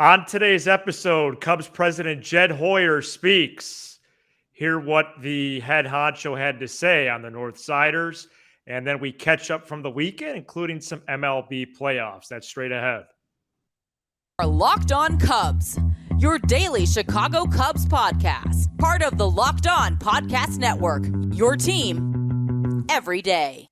On today's episode, Cubs president Jed Hoyer speaks. Hear what the head honcho had to say on the North Siders, and then we catch up from the weekend, including some MLB playoffs. That's straight ahead. Are Locked On Cubs, your daily Chicago Cubs podcast, part of the Locked On Podcast Network, your team every day.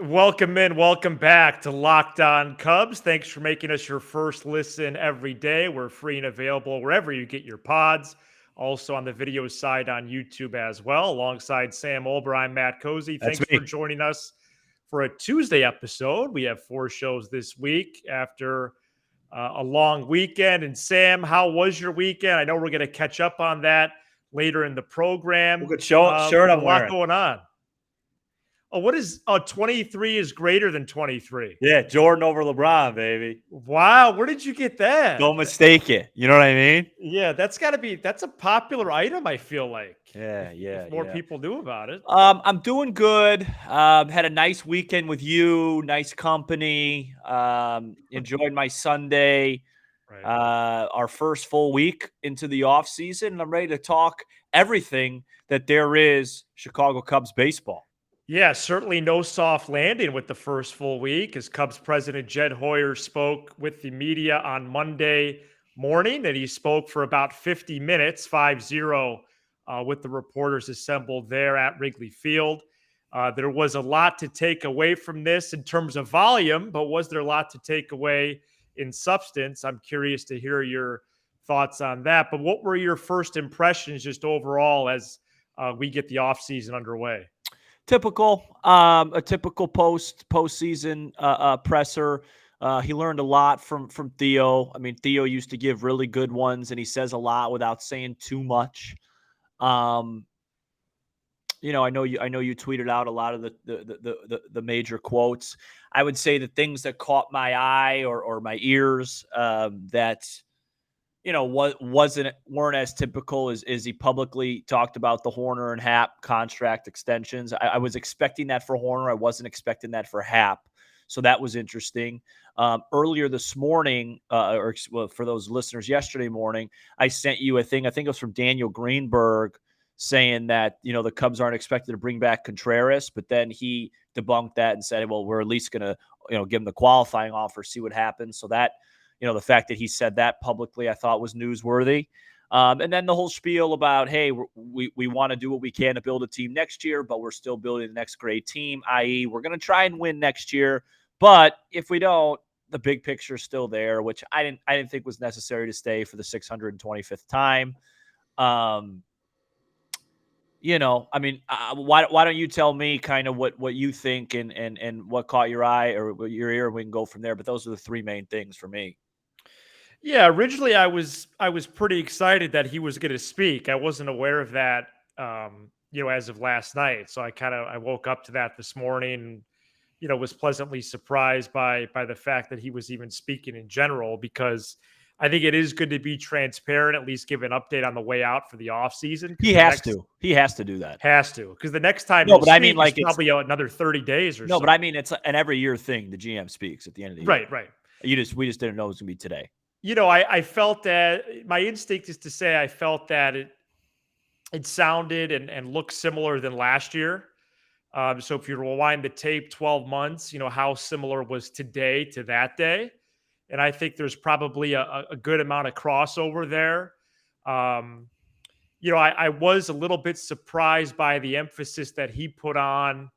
Welcome in, welcome back to Locked On Cubs. Thanks for making us your first listen every day. We're free and available wherever you get your pods. Also on the video side on YouTube as well. Alongside Sam Olber, I'm Matt Cozy. Thanks for joining us for a Tuesday episode. We have 4 shows this week after a long weekend. And Sam, how was your weekend? I know we're going to catch up on that later in the program. Good shirt I'm wearing. A lot going on. Oh, what is 23 is greater than 23? Yeah, Jordan over LeBron, baby. Wow, where did you get that? Don't mistake it. You know what I mean? Yeah, that's a popular item, I feel like. Yeah. If more people knew about it. I'm doing good. Had a nice weekend with you, nice company. Enjoyed my Sunday. Right. Our first full week into the off season, and I'm ready to talk everything that there is Chicago Cubs baseball. Yeah, certainly no soft landing with the first full week, as Cubs president Jed Hoyer spoke with the media on Monday morning, and he spoke for about 50 minutes, 5-0, with the reporters assembled there at Wrigley Field. There was a lot to take away from this in terms of volume, but was there a lot to take away in substance? I'm curious to hear your thoughts on that. But what were your first impressions just overall as we get the offseason underway? Typical, a typical postseason presser. He learned a lot from Theo. I mean, Theo used to give really good ones, and he says a lot without saying too much. I know you tweeted out a lot of the major quotes. I would say the things that caught my eye or my ears that weren't as typical as he publicly talked about the Horner and Happ contract extensions. I was expecting that for Horner. I wasn't expecting that for Happ. So that was interesting. Earlier this morning, for those listeners yesterday morning, I sent you a thing. I think it was from Daniel Greenberg saying that, the Cubs aren't expected to bring back Contreras, but then he debunked that and said, well, we're at least going to, give him the qualifying offer, see what happens. So that, the fact that he said that publicly, I thought was newsworthy. And then the whole spiel about, hey, we want to do what we can to build a team next year, but we're still building the next great team, i.e. we're going to try and win next year. But if we don't, the big picture is still there, which I didn't think was necessary to stay for the 625th time. Why don't you tell me kind of what you think and what caught your eye or your ear, and we can go from there. But those are the 3 main things for me. Yeah, originally I was pretty excited that he was going to speak. I wasn't aware of that, as of last night. So I woke up to that this morning, was pleasantly surprised by the fact that he was even speaking in general, because I think it is good to be transparent, at least give an update on the way out for the offseason. He has to do that. Has to, because the next time it's probably another 30 days or so. No, but I mean, it's an every year thing. The GM speaks at the end of the year. Right. We just didn't know it was going to be today. I felt that my instinct is to say I felt that it sounded and looked similar than last year. So if you rewind the tape 12 months, how similar was today to that day? And I think there's probably a good amount of crossover there. I was a little bit surprised by the emphasis that he put on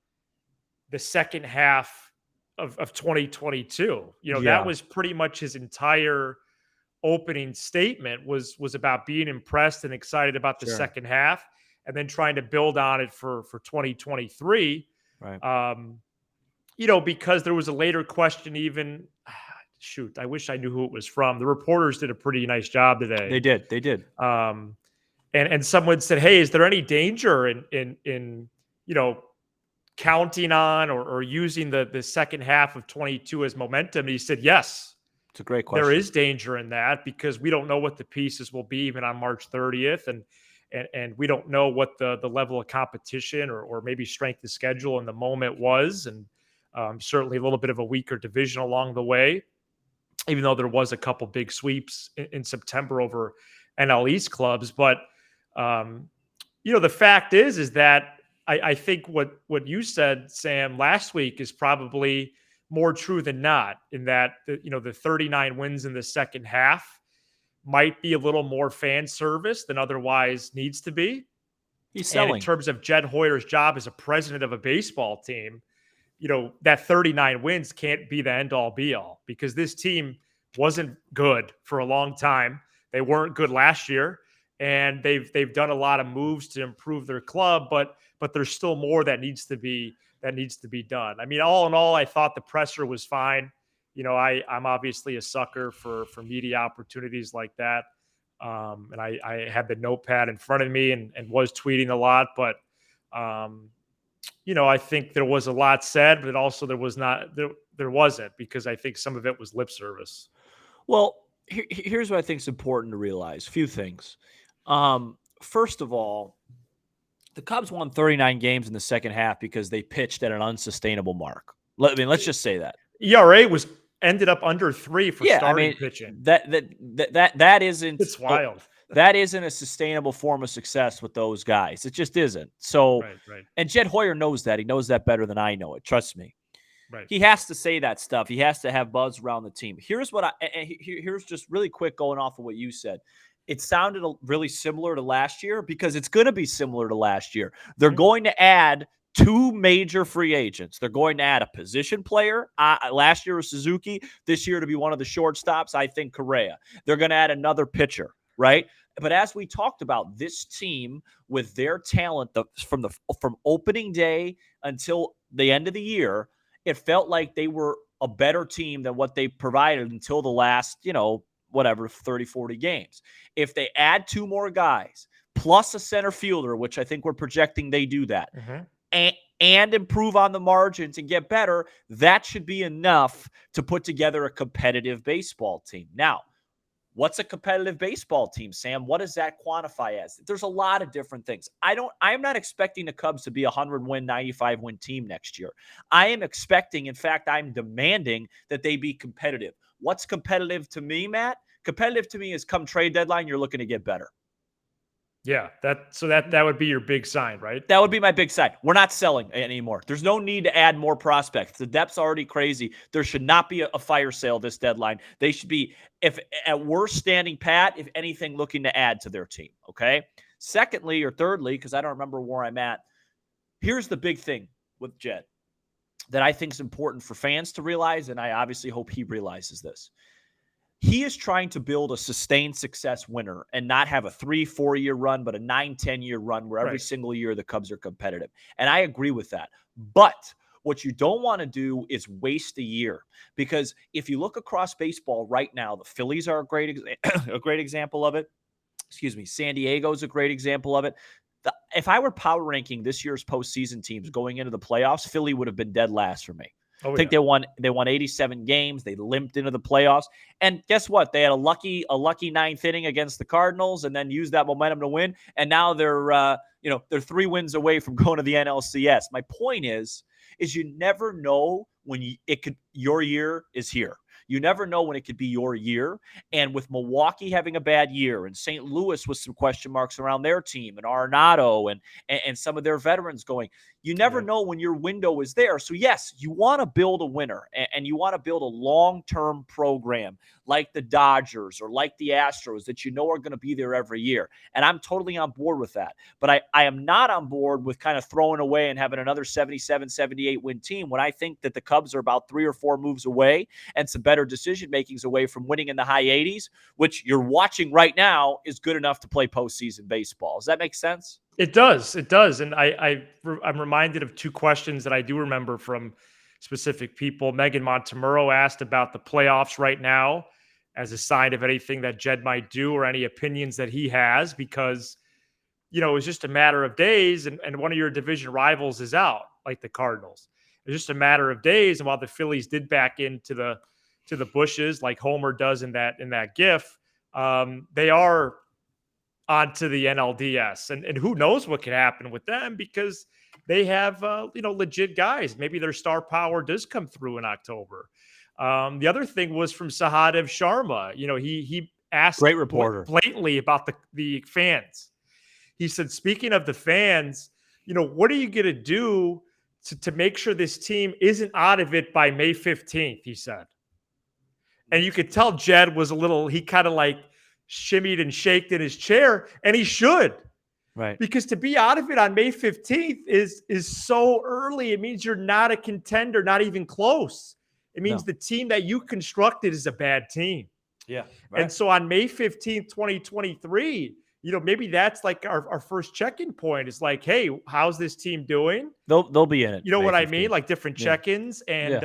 the second half of 2022. That was pretty much his entire opening statement was about being impressed and excited about the second half, and then trying to build on it for 2023. Right. Because there was a later question even. Shoot, I wish I knew who it was from. The reporters did a pretty nice job today. They did. And someone said, "Hey, is there any danger in counting on or using the second half of 22 as momentum?" And he said, "Yes, It's a great question. there is danger in that because we don't know what the pieces will be even on March 30th. And we don't know what the level of competition or maybe strength of schedule in the moment was. And certainly a little bit of a weaker division along the way, even though there was a couple big sweeps in September over NL East clubs. But, the fact is that I think what you said, Sam, last week is probably more true than not, in that, the 39 wins in the second half might be a little more fan service than otherwise needs to be. He's And in selling. terms of Jed Hoyer's job as a president of a baseball team, that 39 wins can't be the end all be all, because this team wasn't good for a long time. They weren't good last year, and they've done a lot of moves to improve their club, but there's still more that needs to be done. I mean, all in all, I thought the presser was fine. I'm obviously a sucker for media opportunities like that. And I had the notepad in front of me and was tweeting a lot, but I think there was a lot said, but also there wasn't, because I think some of it was lip service. Well, here's what I think is important to realize. A few things. First of all, the Cubs won 39 games in the second half because they pitched at an unsustainable mark. Let's just say that. ERA ended up under 3 for starting pitching. That isn't. It's wild. That isn't a sustainable form of success with those guys. It just isn't. So, right. And Jed Hoyer knows that. He knows that better than I know it. Trust me. Right. He has to say that stuff. He has to have buzz around the team. Here's just really quick, going off of what you said. It sounded really similar to last year, because it's going to be similar to last year. They're going to add 2 major free agents. They're going to add a position player. Last year was Suzuki. This year to be one of the shortstops, I think Correa. They're going to add another pitcher, right? But as we talked about, this team with their talent from opening day until the end of the year, it felt like they were a better team than what they provided until the last, 30, 40 games. If they add 2 more guys, plus a center fielder, which I think we're projecting they do that, and improve on the margins and get better, that should be enough to put together a competitive baseball team. Now, what's a competitive baseball team, Sam? What does that quantify as? There's a lot of different things. I'm not expecting the Cubs to be a 100-win, 95-win team next year. I am expecting, in fact, I'm demanding that they be competitive. What's competitive to me, Matt? Competitive to me is come trade deadline, you're looking to get better. Yeah, that would be your big sign, right? That would be my big sign. We're not selling anymore. There's no need to add more prospects. The depth's already crazy. There should not be a fire sale this deadline. They should be, if at worst, standing pat, if anything, looking to add to their team, okay? Secondly, or thirdly, because I don't remember where I'm at, here's the big thing with Jed that I think is important for fans to realize, and I obviously hope he realizes this. He is trying to build a sustained success winner and not have a 3-4 year run, but a 9-10 year run where every single year the Cubs are competitive. And I agree with that. But what you don't want to do is waste a year, because if you look across baseball right now, the Phillies are a great example of it. Excuse me. San Diego is a great example of it. If I were power ranking this year's postseason teams going into the playoffs, Philly would have been dead last for me. I think they won 87 games. They limped into the playoffs. And guess what? They had a lucky 9th inning against the Cardinals and then used that momentum to win. And now they're 3 wins away from going to the NLCS. My point is you never know when your year is here. You never know when it could be your year. And with Milwaukee having a bad year and St. Louis with some question marks around their team and Arenado and some of their veterans going, you never know when your window is there. So, yes, you want to build a winner and you want to build a long-term program like the Dodgers or like the Astros that you know are going to be there every year. And I'm totally on board with that. But I am not on board with kind of throwing away and having another 77, 78-win team when I think that the Cubs are about 3 or 4 moves away and some better decision-makings away from winning in the high 80s, which you're watching right now is good enough to play postseason baseball. Does that make sense? It does. It does. And I'm reminded of 2 questions that I do remember from specific people. Megan Montemurro asked about the playoffs right now as a sign of anything that Jed might do or any opinions that he has, because, it's just a matter of days and one of your division rivals is out, like the Cardinals. It's just a matter of days. And while the Phillies did back into the to the bushes like Homer does in that GIF. They are onto the NLDS, and who knows what could happen with them because they have legit guys. Maybe their star power does come through in October. The other thing was from Sahadev Sharma. He asked Great reporter. blatantly about the fans. He said, speaking of the fans, what are you going to do to make sure this team isn't out of it by May 15th, he said. And you could tell Jed was he kind of like shimmied and shaked in his chair, and he should. Right. Because to be out of it on May 15th is so early. It means you're not a contender, not even close. It means the team that you constructed is a bad team. Yeah. Right. And so on May 15th, 2023, maybe that's like our first check-in point is like, hey, how's this team doing? They'll be in it. You know what I mean? Like different check-ins. And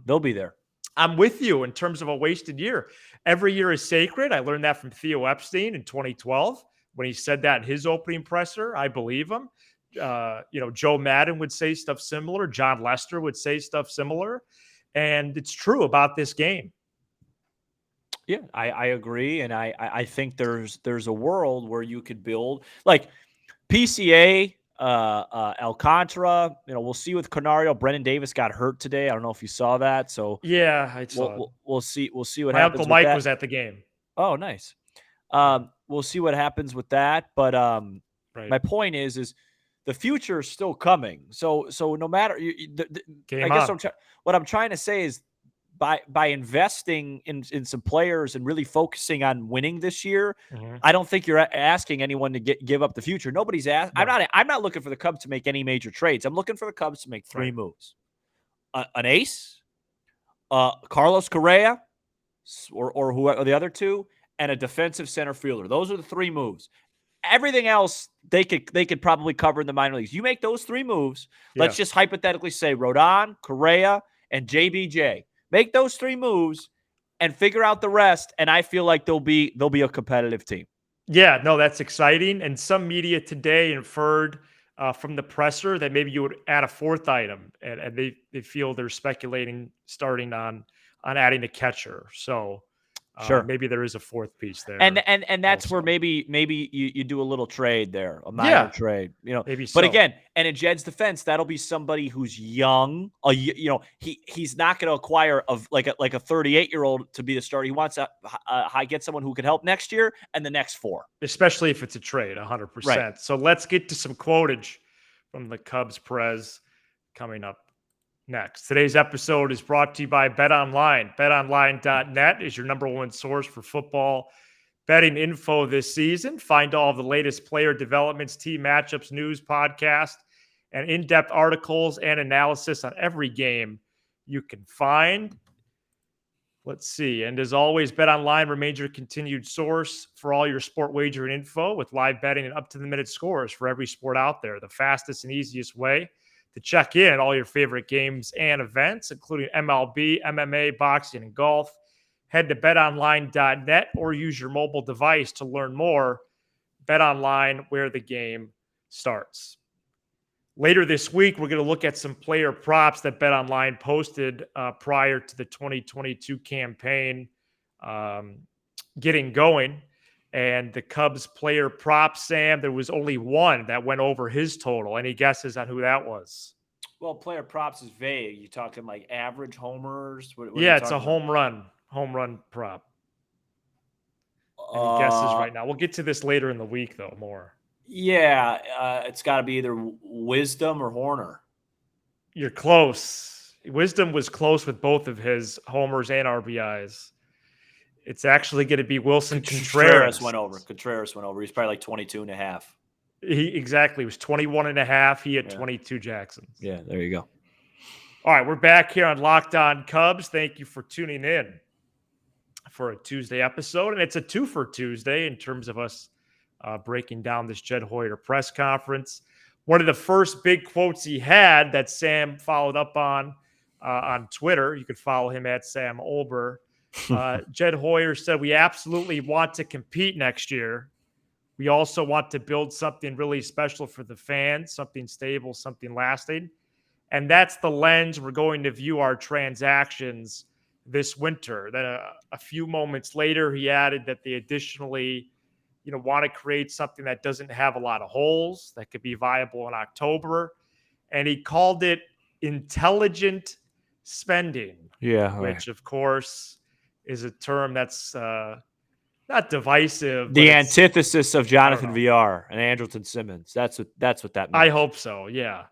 they'll be there. I'm with you in terms of a wasted year. Every year is sacred. I learned that from Theo Epstein in 2012 when he said that in his opening presser. I believe him. Joe Madden would say stuff similar. John Lester would say stuff similar. And it's true about this game. Yeah, I agree. And I think there's a world where you could build like PCA, Alcantara. We'll see with Canario. Brennan Davis got hurt today. I don't know if you saw that. So yeah, I saw we'll see what My happens. Uncle Mike with that. was at the game. Oh, nice. We'll see what happens with that. But my point is the future is still coming. So no matter I guess what I'm trying to say is by investing in some players and really focusing on winning this year, I don't think you're asking anyone to give up the future. Nobody's asked. No. I'm not looking for the Cubs to make any major trades. I'm looking for the Cubs to make three moves: an ace, Carlos Correa, or who the other two, and a defensive center fielder. Those are the three moves. Everything else they could probably cover in the minor leagues. You make those three moves. Yeah. Let's just hypothetically say Rodon, Correa, and JBJ. Make those three moves and figure out the rest, and I feel like they'll be a competitive team. Yeah, no, that's exciting. And some media today inferred from the presser that maybe you would add a fourth item, and they feel they're speculating starting on adding a catcher. So sure, maybe there is a fourth piece there, and that's also where maybe you do a little trade there, a minor trade, Maybe so. But again, and in Jed's defense, that'll be somebody who's young. He's not going to acquire like a 38-year-old to be the starter. He wants to get someone who can help next year and the next four, especially if it's a trade, 100%. Right. So let's get to some quotage from the Cubs press coming up next. Today's episode is brought to you by BetOnline. BetOnline.net is your number one source for football betting info this season. Find all of the latest player developments, team matchups, news, podcast, and in-depth articles and analysis on every game you can find. Let's see. And as always, BetOnline remains your continued source for all your sport wagering info with live betting and up-to-the-minute scores for every sport out there. The fastest and easiest way to check in on all your favorite games and events, including MLB, MMA, boxing, and golf. Head to betonline.net or use your mobile device to learn more. BetOnline, where the game starts. Later this week, we're going to look at some player props that BetOnline posted prior to the 2022 campaign getting going. And the Cubs player prop, Sam, there was only one that went over his total. Any guesses on who that was? Well, player props is vague. You talking like average homers? What it's a home run prop. Any guesses right now? We'll get to this later in the week, though, more. Yeah, it's got to be either Wisdom or Horner. You're close. Wisdom was close with both of his homers and RBIs. It's actually going to be Wilson Contreras. Contreras went over. He's probably like 22 and a half. He was 21 and a half. He had 22 Jacksons. Yeah, there you go. All right, we're back here on Locked On Cubs. Thank you for tuning in for a Tuesday episode. And it's a two for Tuesday in terms of us breaking down this Jed Hoyer press conference. One of the first big quotes he had that Sam followed up on Twitter. You could follow him at Sam Olber. Jed Hoyer said, "We absolutely want to compete next year. We also want to build something really special for the fans, something stable, something lasting. And that's the lens we're going to view our transactions this winter. Then a few moments later, he added that they additionally, want to create something that doesn't have a lot of holes, that could be viable in October. And he called it intelligent spending, which of course is a term that's not divisive. The but antithesis of Jonathan VR and Andrelton Simmons. That's what that means. I hope so. Yeah.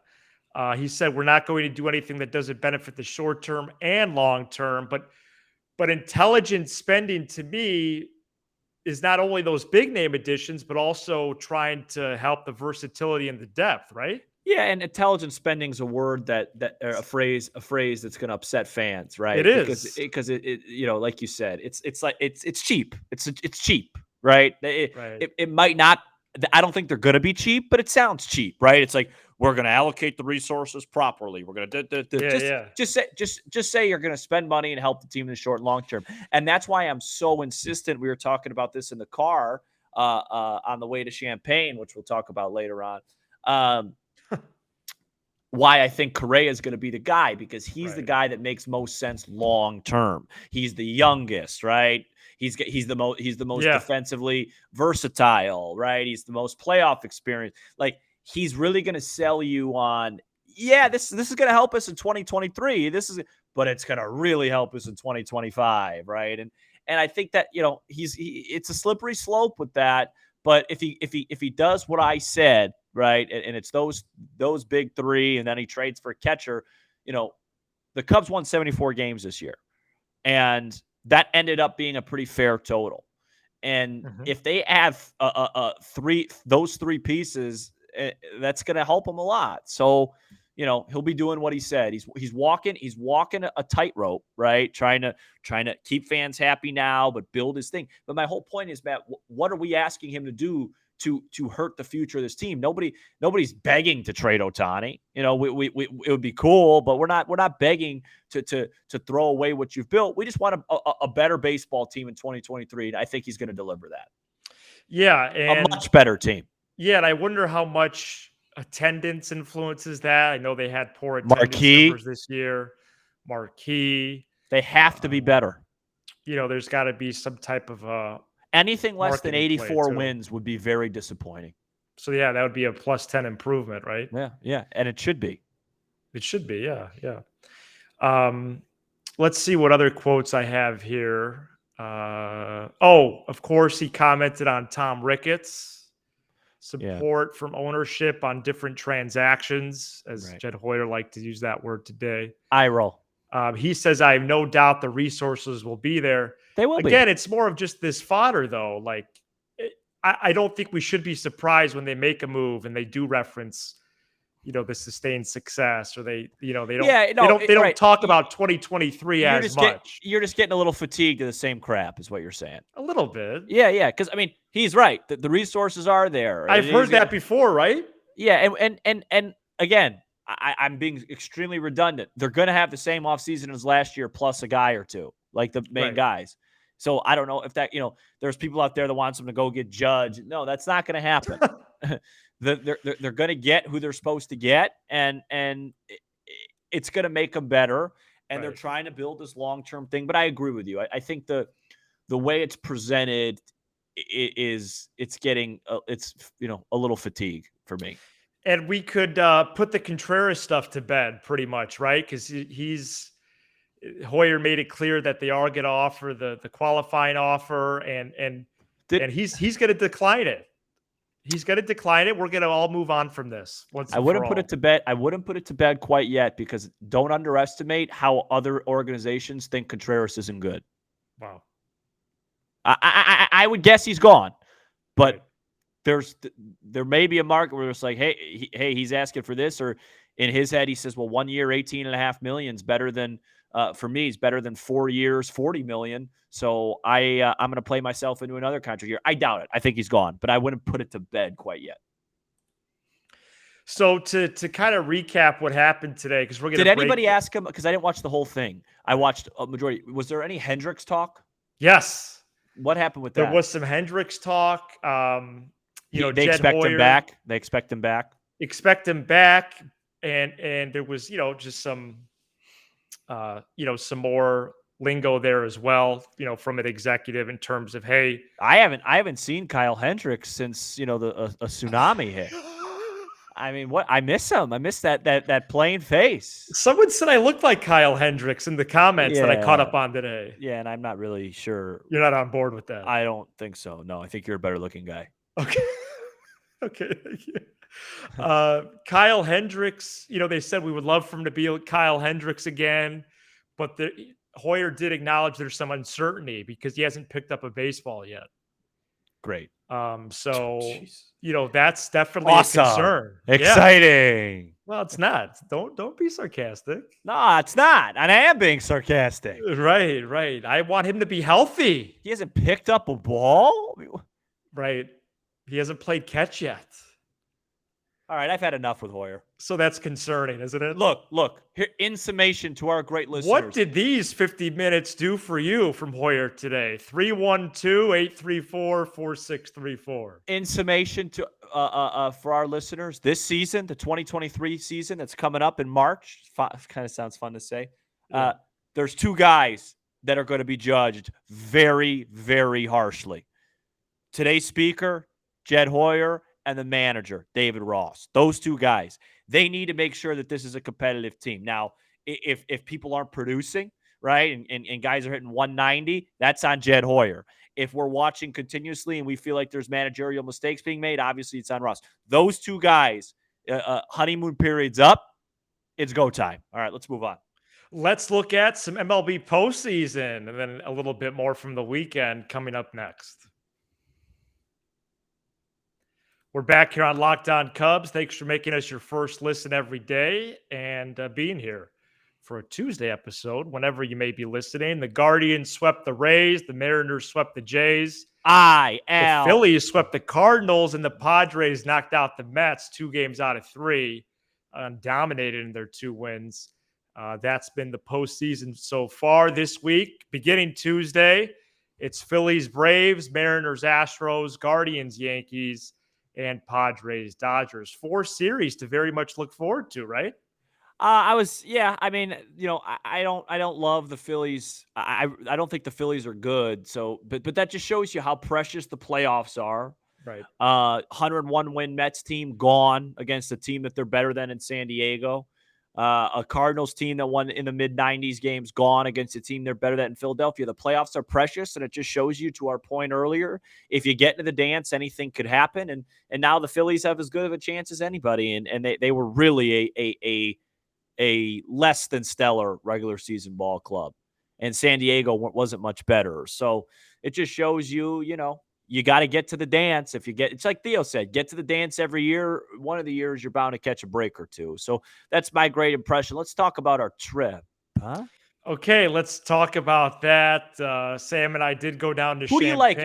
He said we're not going to do anything that doesn't benefit the short term and long term, but intelligent spending to me is not only those big name additions, but also trying to help the versatility and the depth, right? Yeah, and intelligent spending is a word that a phrase that's going to upset fans, right? It is because it like you said, it's cheap. It's cheap, right? right. It might not. I don't think they're going to be cheap, but it sounds cheap, right? It's like we're going to allocate the resources properly. We're going to just say you're going to spend money and help the team in the short and long term, and that's why I'm so insistent. We were talking about this in the car on the way to Champaign, which we'll talk about later on. Why I think Correa is going to be the guy, because he's the guy that makes most sense long term. He's the youngest, right? He's the most defensively versatile, right? He's the most playoff experience. Like, he's really going to sell you on, this is going to help us in 2023. But it's going to really help us in 2025, right? And I think that it's a slippery slope with that. But if he does what I said, right, and it's those big three, and then he trades for a catcher, the Cubs won 74 games this year, and that ended up being a pretty fair total. And if they have those three pieces, that's going to help him a lot. So, he'll be doing what he said. He's walking a tightrope, right? Trying to keep fans happy now, but build his thing. But my whole point is, Matt, what are we asking him to do to hurt the future of this team? Nobody's begging to trade Ohtani. It would be cool, but we're not begging to throw away what you've built. We just want a better baseball team in 2023, and I think he's going to deliver that. Yeah, and a much better team. Yeah, and I wonder how much attendance influences that. I know they had poor attendance numbers this year. Marquee. They have to be better. There's got to be some type of anything less than 84 wins would be very disappointing. So yeah, that would be a plus 10 improvement, right? Yeah, and it should be. It should be, yeah. Let's see what other quotes I have here. Of course, he commented on Tom Ricketts. Support from ownership on different transactions, as Jed Hoyer liked to use that word today. Eye roll. He says, I have no doubt the resources will be there. They will be. Again, it's more of just this fodder, though. Like, I don't think we should be surprised when they make a move and they do reference, the sustained success, or they don't talk about 2023 as much. You're just getting a little fatigued of the same crap, is what you're saying. A little bit. Yeah. Because he's right. The resources are there. I've heard that before, right? Yeah, and again, I'm being extremely redundant. They're going to have the same offseason as last year, plus a guy or two, like the main guys. So I don't know if that, there's people out there that wants them to go get Judge. No, that's not going to happen. They're going to get who they're supposed to get, and it's going to make them better. And they're trying to build this long-term thing. But I agree with you. I think the way it's presented it's getting a little fatigue for me. And we could put the Contreras stuff to bed pretty much, right? Because Hoyer made it clear that they are going to offer the qualifying offer, and he's going to decline it. He's going to decline it. We're going to all move on from this. I wouldn't put it to bed. I wouldn't put it to bed quite yet, because don't underestimate how other organizations think Contreras isn't good. Wow. I would guess he's gone, but there may be a market where it's like, hey, he's asking for this, or in his head he says, well, 1 year, $18.5 million is better than for me. It's better than 4 years, $40 million. So I'm going to play myself into another contract year. I doubt it. I think he's gone, but I wouldn't put it to bed quite yet. So to kind of recap what happened today, because we're going to. Did anybody ask him? Because I didn't watch the whole thing. I watched a majority. Was there any Hendricks talk? Yes. What happened with that? There was some Hendricks talk. They Jed expect Hoyer, him back. They expect him back. Expect him back, and there was just some some more lingo there as well, from an executive in terms of, hey, I haven't seen Kyle Hendricks since a tsunami hit. I mean, what I miss him. I miss that plain face. Someone said I look like Kyle Hendricks in the comments that I caught up on today. Yeah, and I'm not really sure. You're not on board with that. I don't think so. No, I think you're a better looking guy. Okay. Okay. Thank you. Kyle Hendricks, they said we would love for him to be Kyle Hendricks again, but Hoyer did acknowledge there's some uncertainty because he hasn't picked up a baseball yet. Great. So, Jeez. That's definitely Awesome. a concern. Exciting. Yeah. Well, it's not. Don't be sarcastic. No, it's not. And I am being sarcastic. Right. I want him to be healthy. He hasn't picked up a ball? Right. He hasn't played catch yet. All right, I've had enough with Hoyer. So that's concerning, isn't it? Look. Here, in summation to our great listeners. What did these 50 minutes do for you from Hoyer today? 312-834-4634. In summation to for our listeners, this season, the 2023 season that's coming up in March, kind of sounds fun to say. Yeah. There's two guys that are going to be judged very, very harshly. Today's speaker, Jed Hoyer, and the manager, David Ross. Those two guys, they need to make sure that this is a competitive team. Now, if people aren't producing, right, and guys are hitting 190, that's on Jed Hoyer. If we're watching continuously and we feel like there's managerial mistakes being made, obviously it's on Ross. Those two guys, honeymoon period's up. It's go time. All right, let's move on. Let's look at some MLB postseason and then a little bit more from the weekend coming up next. We're back here on Locked On Cubs. Thanks for making us your first listen every day and being here for a Tuesday episode, whenever you may be listening. The Guardians swept the Rays. The Mariners swept the Jays. The Phillies swept the Cardinals, and the Padres knocked out the Mets 2 games out of 3, dominated in their 2 wins. That's been the postseason so far this week. Beginning Tuesday, it's Phillies, Braves, Mariners, Astros, Guardians, Yankees, and Padres, Dodgers. 4 series to very much look forward to, right? I mean, I don't love the Phillies. I don't think the Phillies are good. So, but that just shows you how precious the playoffs are. Right. 101 win Mets team gone against a team that they're better than in San Diego. A Cardinals team that won in the mid-90s games gone against a team they're better than in Philadelphia. The playoffs are precious, and it just shows you, to our point earlier, if you get into the dance, anything could happen. And now the Phillies have as good of a chance as anybody, and they were really a less than stellar regular season ball club, and San Diego wasn't much better. So it just shows you, you got to get to the dance. It's like Theo said, get to the dance every year. One of the years you're bound to catch a break or two. So that's my great impression. Let's talk about our trip. Huh? Okay, let's talk about that. Sam and I did go down to Who Champaign. do you like?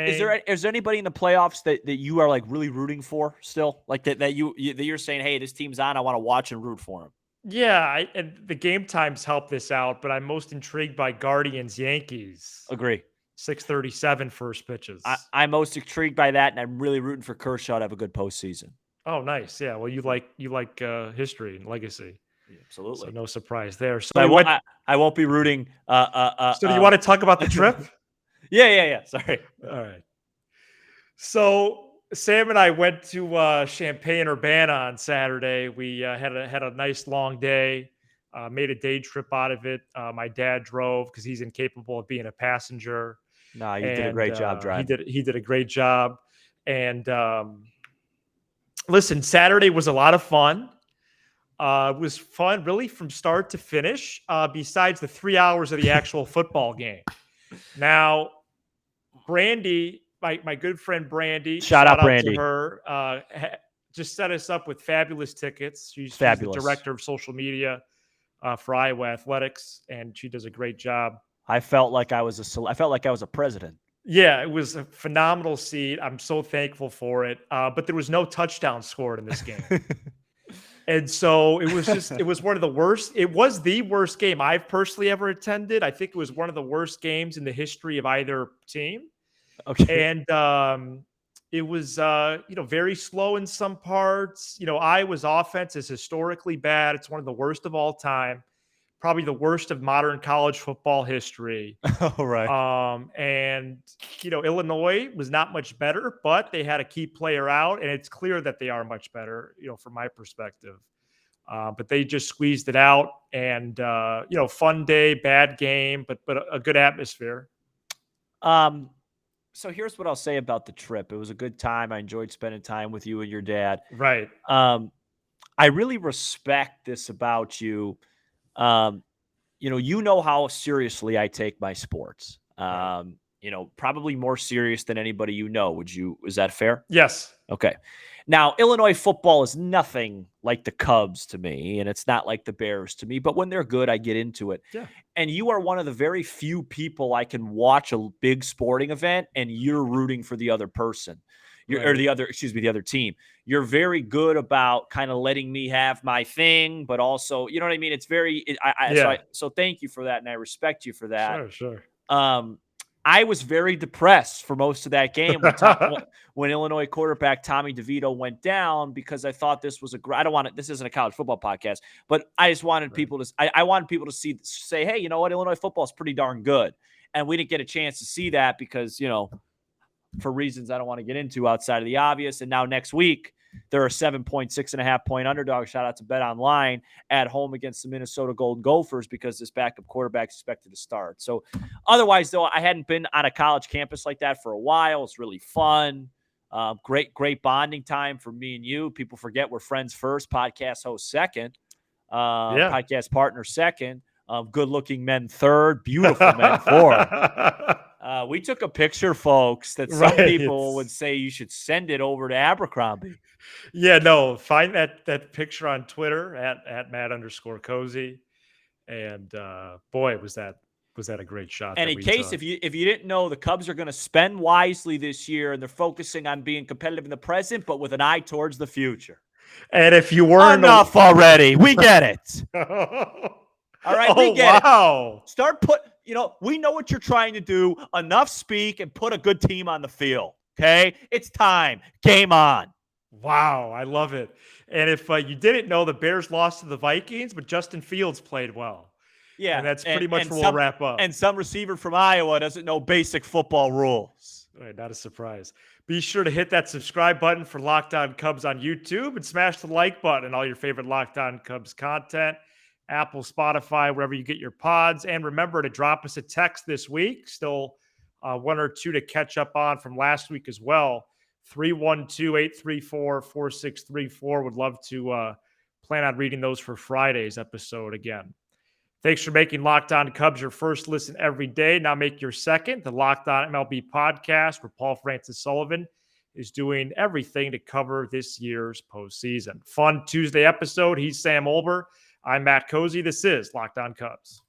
Is there anybody in the playoffs that you are like really rooting for still? Like that you're saying, hey, this team's on, I want to watch and root for them. Yeah, and the game times help this out, but I'm most intrigued by Guardians, Yankees. Agree. 6:37 first pitches. I'm most intrigued by that, and I'm really rooting for Kershaw to have a good postseason. Oh, nice. Yeah, well, you like history and legacy. Yeah, absolutely. So no surprise there. So I won't be rooting. So do you want to talk about the trip? Yeah. Sorry. All right. So Sam and I went to Champaign, Urbana on Saturday. We had a nice long day. Made a day trip out of it. My dad drove because he's incapable of being a passenger. No, you did a great job driving. He did a great job. And listen, Saturday was a lot of fun. It was fun really from start to finish, besides the 3 hours of the actual football game. Now, Brandy, my good friend Brandy, shout out Brandy. to her, just set us up with fabulous tickets. She's the director of social media for Iowa Athletics, and she does a great job. I felt like I was a president. Yeah, it was a phenomenal seat. I'm so thankful for it. But there was no touchdown scored in this game. And so it was one of the worst. It was the worst game I've personally ever attended. I think it was one of the worst games in the history of either team. Okay. And it was, very slow in some parts. Iowa's offense is historically bad. It's one of the worst of all time. probably the worst of modern college football history. All right. And Illinois was not much better, but they had a key player out, and it's clear that they are much better, from my perspective. But they just squeezed it out, and fun day, bad game, but a good atmosphere. So here's what I'll say about the trip. It was a good time. I enjoyed spending time with you and your dad. Right. I really respect this about you. You know how seriously I take my sports. Right. Probably more serious than anybody is that fair? Yes. Okay. Now, Illinois football is nothing like the Cubs to me, and it's not like the Bears to me, but when they're good, I get into it. Yeah. And you are one of the very few people I can watch a big sporting event and you're rooting for the other person. Or the other team. You're very good about kind of letting me have my thing, but also, you know what I mean? It's very, so thank you for that. And I respect you for that. Sure. I was very depressed for most of that game when Illinois quarterback Tommy DeVito went down, because I thought this was this isn't a college football podcast, but I just wanted people to, I wanted people to say, hey, you know what? Illinois football is pretty darn good. And we didn't get a chance to see that because, for reasons I don't want to get into outside of the obvious. And now next week, they're a 6.5-point underdog. Shout out to Bet Online at home against the Minnesota Golden Gophers because this backup quarterback is expected to start. So otherwise, though, I hadn't been on a college campus like that for a while. It's really fun. Great bonding time for me and you. People forget we're friends first, podcast host second, podcast partner second, good-looking men third, beautiful men fourth. We took a picture, folks, that some people would say you should send it over to Abercrombie. Yeah, no, find that picture on Twitter at Matt_Cozy. And boy, was that a great shot. And in case if you didn't know, the Cubs are going to spend wisely this year, and they're focusing on being competitive in the present, but with an eye towards the future. And if you weren't enough already, we get it. All right, we get it. Start we know what you're trying to do. Enough speak and put a good team on the field. Okay? It's time. Game on. Wow, I love it. And if you didn't know, the Bears lost to the Vikings, but Justin Fields played well. Yeah. And that's pretty much where we'll wrap up. And some receiver from Iowa doesn't know basic football rules. All right, not a surprise. Be sure to hit that subscribe button for Locked On Cubs on YouTube and smash the like button and all your favorite Locked On Cubs content. Apple, Spotify, wherever you get your pods. And remember to drop us a text this week. Still one or two to catch up on from last week as well. 312-834-4634. Would love to plan on reading those for Friday's episode again. Thanks for making Locked On Cubs your first listen every day. Now make your second, the Locked On MLB podcast, where Paul Francis Sullivan is doing everything to cover this year's postseason. Fun Tuesday episode. He's Sam Olber. I'm Matt Cozy. This is Locked On Cubs.